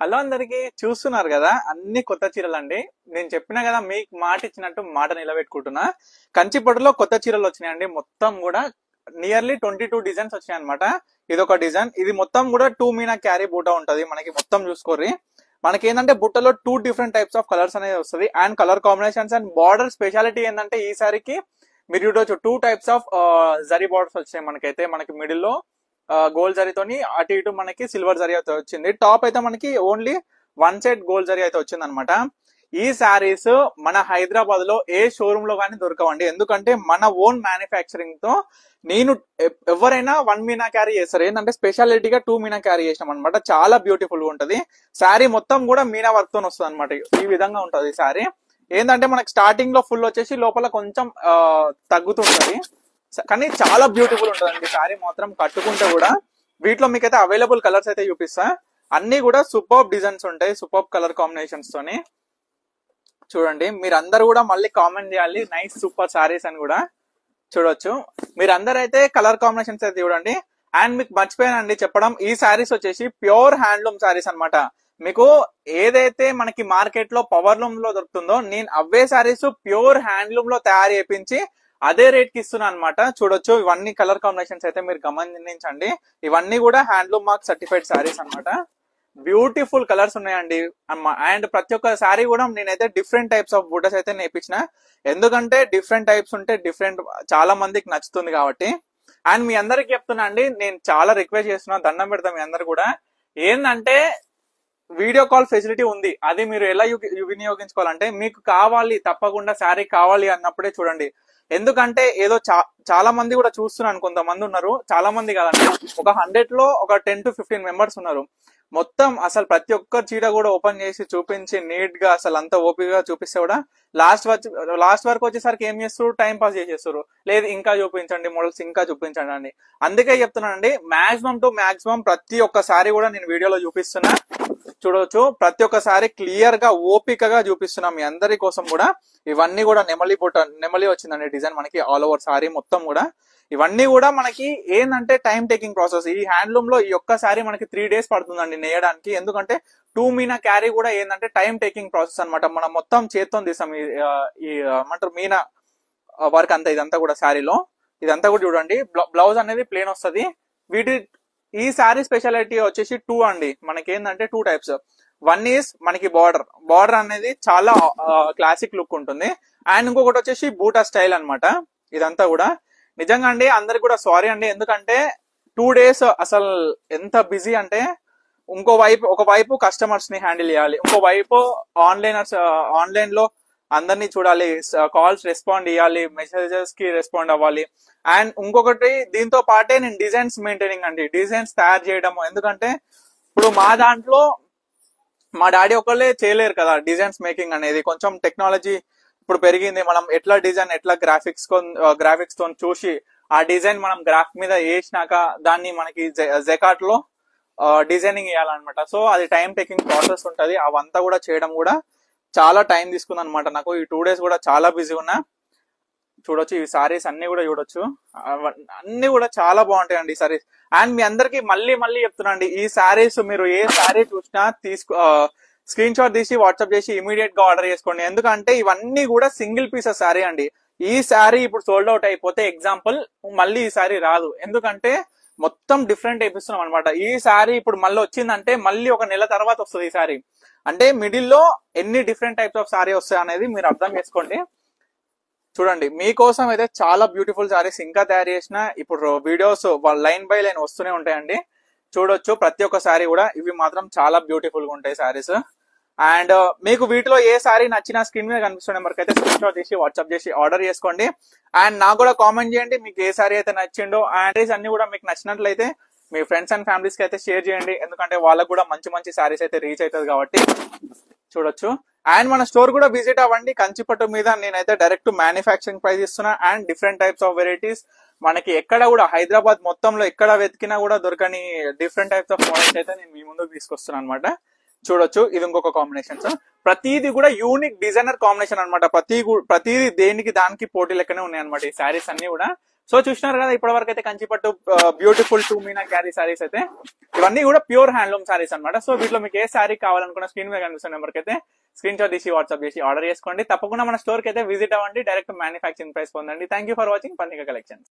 Hello అందరికి చూస్తున్నారు కదా, అన్ని కొత్త చీరలు అండి. నేను చెప్పినా కదా, మీకు మాట ఇచ్చినట్టు మాట నిలబెట్టుకుంటున్నా. కంచిపట్టులో కొత్త చీరలు వచ్చినాయండి. మొత్తం కూడా నియర్లీ 22 డిజైన్స్ వచ్చినాయి అనమాట. ఇది ఒక డిజైన్, ఇది మొత్తం కూడా 2 మీనా క్యారీ బూటా ఉంటది. మనకి మొత్తం చూసుకోర్రి, మనకి ఏంటంటే బుట్టలో 2 డిఫరెంట్ టైప్స్ ఆఫ్ కలర్స్ అనేది వస్తుంది. And colour combinations and border speciality ఏంటంటే ఈసారికి మీరు చూడవచ్చు 2 టైప్స్ ఆఫ్ జరీ బార్డర్స్ వచ్చాయి. మనకి మిడిల్ లో గోల్డ్ జరీతోని అటు ఇటు మనకి సిల్వర్ జరీ అయితే వచ్చింది. టాప్ అయితే మనకి ఓన్లీ 1 సైడ్ గోల్డ్ జరీ అయితే వచ్చింది అనమాట. ఈ శారీస్ మన హైదరాబాద్ లో ఏ షోరూమ్ లో కానీ దొరకవండి. ఎందుకంటే మన ఓన్ మ్యానుఫ్యాక్చరింగ్ తో నేను ఎవరైనా 1 మీనా క్యారీ చేస్తారు. ఏంటంటే స్పెషాలిటీగా 2 మీనా క్యారీ చేసినాం అనమాట. చాలా బ్యూటిఫుల్ గా ఉంటది. శారీ మొత్తం కూడా మీనా వర్క్ తో వస్తుంది అనమాట. ఈ విధంగా ఉంటది శారీ. ఏంటంటే మనకి స్టార్టింగ్ లో ఫుల్ వచ్చేసి లోపల కొంచెం తగ్గుతుంటది, కానీ చాలా బ్యూటిఫుల్ ఉంటుందండి శారీ మాత్రం. కట్టుకుంటే కూడా వీటిలో మీకైతే అవైలబుల్ కలర్స్ అయితే చూపిస్తా. అన్ని కూడా సూపర్ డిజైన్స్ ఉంటాయి, సూపర్ కలర్ కాంబినేషన్స్ తోని. చూడండి, మీరందరూ కూడా మళ్ళీ కామెంట్ చేయాలి నైస్ సూపర్ సారీస్ అని కూడా. చూడొచ్చు మీరందరూ అయితే కలర్ కాంబినేషన్స్ అయితే చూడండి. అండ్ మీకు మర్చిపోయానండి చెప్పడం, ఈ శారీస్ వచ్చేసి ప్యూర్ హ్యాండ్లూమ్ శారీస్ అనమాట. మీకు ఏదైతే మనకి మార్కెట్ లో పవర్ లూమ్ లో దొరుకుతుందో, నేను అవే శారీస్ ప్యూర్ హ్యాండ్లూమ్ లో తయారు చేయించి అదే రేట్ కి ఇస్తున్నా అనమాట. చూడొచ్చు, ఇవన్నీ కలర్ కాంబినేషన్స్ అయితే మీరు గమనించండి. ఇవన్నీ కూడా హ్యాండ్లూమ్ మార్క్ సర్టిఫైడ్ శారీస్ అనమాట. బ్యూటిఫుల్ కలర్స్ ఉన్నాయండి. అండ్ ప్రతి ఒక్క శారీ కూడా నేనైతే డిఫరెంట్ టైప్స్ ఆఫ్ బుట్టస్ అయితే నేర్పించిన. ఎందుకంటే డిఫరెంట్ టైప్స్ ఉంటే డిఫరెంట్ చాలా మందికి నచ్చుతుంది కాబట్టి. అండ్ మీ అందరికి చెప్తున్నా అండి, నేను చాలా రిక్వెస్ట్ చేస్తున్నా, దండం పెడతా మీ అందరు కూడా. ఏంటంటే వీడియో కాల్ ఫెసిలిటీ ఉంది, అది మీరు ఎలా వినియోగించుకోవాలంటే, మీకు కావాలి తప్పకుండా శారీ కావాలి అన్నప్పుడే చూడండి. ఎందుకంటే ఏదో చాలా మంది కూడా చూస్తున్నాను, కొంతమంది ఉన్నారు, చాలా మంది కాదండి, ఒక 100 లో ఒక 10 to 15 మెంబర్స్ ఉన్నారు. మొత్తం అసలు ప్రతి ఒక్క చీర కూడా ఓపెన్ చేసి చూపించి నీట్ గా అసలు అంత ఓపికగా చూపిస్తే కూడా లాస్ట్ వరకు వచ్చేసరికి ఏం చేస్తారు, టైం పాస్ చేసేస్తారు. లేదు ఇంకా చూపించండి మోడల్స్, ఇంకా చూపించండి అండి. అందుకే చెప్తున్నానండి, మాక్సిమం టు మాక్సిమం ప్రతి ఒక్కసారి కూడా నేను వీడియోలో చూపిస్తున్నా. చూడవచ్చు, ప్రతి ఒక్కసారి క్లియర్ గా ఓపికగా చూపిస్తున్నాం మీ అందరి కోసం కూడా. ఇవన్నీ కూడా నెమలి వచ్చిందండి డిజైన్ మనకి ఆల్ ఓవర్ సారీ మొత్తం కూడా. ఇవన్నీ కూడా మనకి ఏంటంటే టైం టేకింగ్ ప్రాసెస్. ఈ హ్యాండ్లూమ్ లో ఈ ఒక్కసారి మనకి 3 days పడుతుందండి నేయడానికి. ఎందుకంటే 2 మీనా క్యారీ కూడా ఏంటంటే టైం టేకింగ్ ప్రాసెస్ అనమాట. మనం మొత్తం చేత్తో తీసాం ఈ ఏమంటారు మీనా వర్క్ అంతా. ఇదంతా కూడా శారీలో ఇదంతా కూడా చూడండి, బ్లౌజ్ అనేది ప్లేన్ వస్తుంది. ఈ శారీ స్పెషాలిటీ వచ్చేసి 2 అండి. మనకి ఏంటంటే 2 టైప్స్. 1 ఈస్ మనకి బార్డర్ అనేది చాలా క్లాసిక్ లుక్ ఉంటుంది. అండ్ ఇంకొకటి వచ్చేసి బూటా స్టైల్ అనమాట. ఇదంతా కూడా నిజంగా అండి అందరికి కూడా సారీ అండి, ఎందుకంటే 2 days అసలు ఎంత బిజీ అంటే, ఒకవైపు కస్టమర్స్ ని హ్యాండిల్ చేయాలి, ఇంకోవైపు ఆన్లైన్ లో అందరినీ చూడాలి, కాల్స్ రెస్పాండ్ చేయాలి, మెసేజెస్ కి రెస్పాండ్ అవ్వాలి. అండ్ ఇంకొకటి దీంతో పాటే నేను డిజైన్స్ మెయింటైనింగ్ అండి, డిజైన్స్ తయారు చేయడము. ఎందుకంటే ఇప్పుడు మా దాంట్లో మా డాడీ ఒకళ్ళే చేయలేరు కదా డిజైన్స్ మేకింగ్ అనేది. కొంచెం టెక్నాలజీ ఇప్పుడు పెరిగింది. మనం ఎట్లా గ్రాఫిక్స్ తో చూసి ఆ డిజైన్ మనం గ్రాఫ్ మీద వేసినాక దాన్ని మనకి జెకాట్ లో డిజైనింగ్ చేయాలన్నమాట. సో అది టైం టేకింగ్ ప్రాసెస్ ఉంటది. అవంతా కూడా చేయడం కూడా చాలా టైం తీసుకుంది అనమాట నాకు. ఈ 2 days కూడా చాలా బిజీ ఉన్నా. చూడొచ్చు, ఈ సారీస్ అన్ని కూడా చూడొచ్చు, అన్ని కూడా చాలా బాగుంటాయండి ఈ సారీస్. అండ్ మీ అందరికి మళ్ళీ చెప్తున్నాండి, ఈ సారీస్ మీరు ఏ సారీ చూసినా స్క్రీన్ షాట్ తీసి వాట్సాప్ చేసి ఇమీడియట్ గా ఆర్డర్ చేసుకోండి. ఎందుకంటే ఇవన్నీ కూడా సింగిల్ పీసెస్ సారీ అండి. ఈ సారీ ఇప్పుడు సోల్డ్ అవుట్ అయిపోతే ఎగ్జాంపుల్ మళ్ళీ ఈ సారీ రాదు. ఎందుకంటే మొత్తం డిఫరెంట్ వేపిస్తున్నాం అనమాట. ఈ సారీ ఇప్పుడు మళ్ళీ వచ్చిందంటే మళ్ళీ ఒక నెల తర్వాత వస్తుంది ఈ సారీ. అంటే మిడిల్ లో ఎన్ని డిఫరెంట్ టైప్స్ ఆఫ్ సారీ వస్తాయి అనేది మీరు అర్థం చేసుకోండి. చూడండి, మీకోసం అయితే చాలా బ్యూటిఫుల్ సారీస్ ఇంకా తయారు చేసిన. ఇప్పుడు వీడియోస్ లైన్ బై లైన్ వస్తూనే ఉంటాయండి. చూడొచ్చు ప్రతి ఒక్క సారీ కూడా. ఇవి మాత్రం చాలా బ్యూటిఫుల్ గా ఉంటాయి సారీస్. అండ్ మీకు వీటిలో ఏ సారీ నచ్చినా స్క్రీన్ మీద కనిపిస్తున్న నెంబర్కి అయితే స్క్రీన్ షాట్ తీసి వాట్సాప్ చేసి ఆర్డర్ చేసుకోండి. అండ్ నాకు కూడా కామెంట్ చేయండి మీకు ఏ సారీ అయితే నచ్చిండో. అండ్ అన్ని కూడా మీకు నచ్చినట్లయితే మీ ఫ్రెండ్స్ అండ్ ఫ్యామిలీస్ కి అయితే షేర్ చేయండి. ఎందుకంటే వాళ్ళకు కూడా మంచి సారీస్ అయితే రీచ్ అవుతుంది కాబట్టి. చూడొచ్చు, అండ్ మన స్టోర్ కూడా విజిట్ అవ్వండి. కంచిపట్టు మీద నేనైతే డైరెక్ట్ మ్యానుఫ్యాక్చరింగ్ ప్రైస్ ఇస్తున్నా. And different types of varieties మనకి ఎక్కడ కూడా హైదరాబాద్ మొత్తంలో ఎక్కడ వెతికినా కూడా దొరకని డిఫరెంట్ టైప్స్ ఆఫ్ మోడల్స్ అయితే నేను మీ ముందుకు తీసుకొస్తున్నాను అనమాట. చూడొచ్చు, ఇది ఇంకొక కాంబినేషన్స్. ప్రతిది కూడా యూనిక్ డిజైనర్ కాంబినేషన్ అనమాట. ప్రతిది దేనికి దానికి పోటీ లెక్కనే ఉన్నాయి అనమాట ఈ శారీస్ అన్ని కూడా. సో చూసినారు కదా ఇప్పటి వరకు అయితే Kanchipattu beautiful to Meena carry saris అయితే ఇవన్నీ కూడా ప్యూర్ హ్యాండ్లూమ్ సారీస్ అనమాట. సో వీటిలో మీకు ఏ సారీ కావాలనుకున్న స్క్రీన్ మీద కనిపిస్తున్న నెంబర్కి అయితే స్క్రీన్ షాట్ తీసి వాట్సాప్ చేసి ఆర్డర్ చేసుకోండి. తప్పకుండా మన స్టోర్ కి అయితే విజిట్ అవ్వండి, డైరెక్ట్ మ్యానుఫ్యాక్చరింగ్ ప్రైస్ పొందండి. Thank you for watching Parnika collections.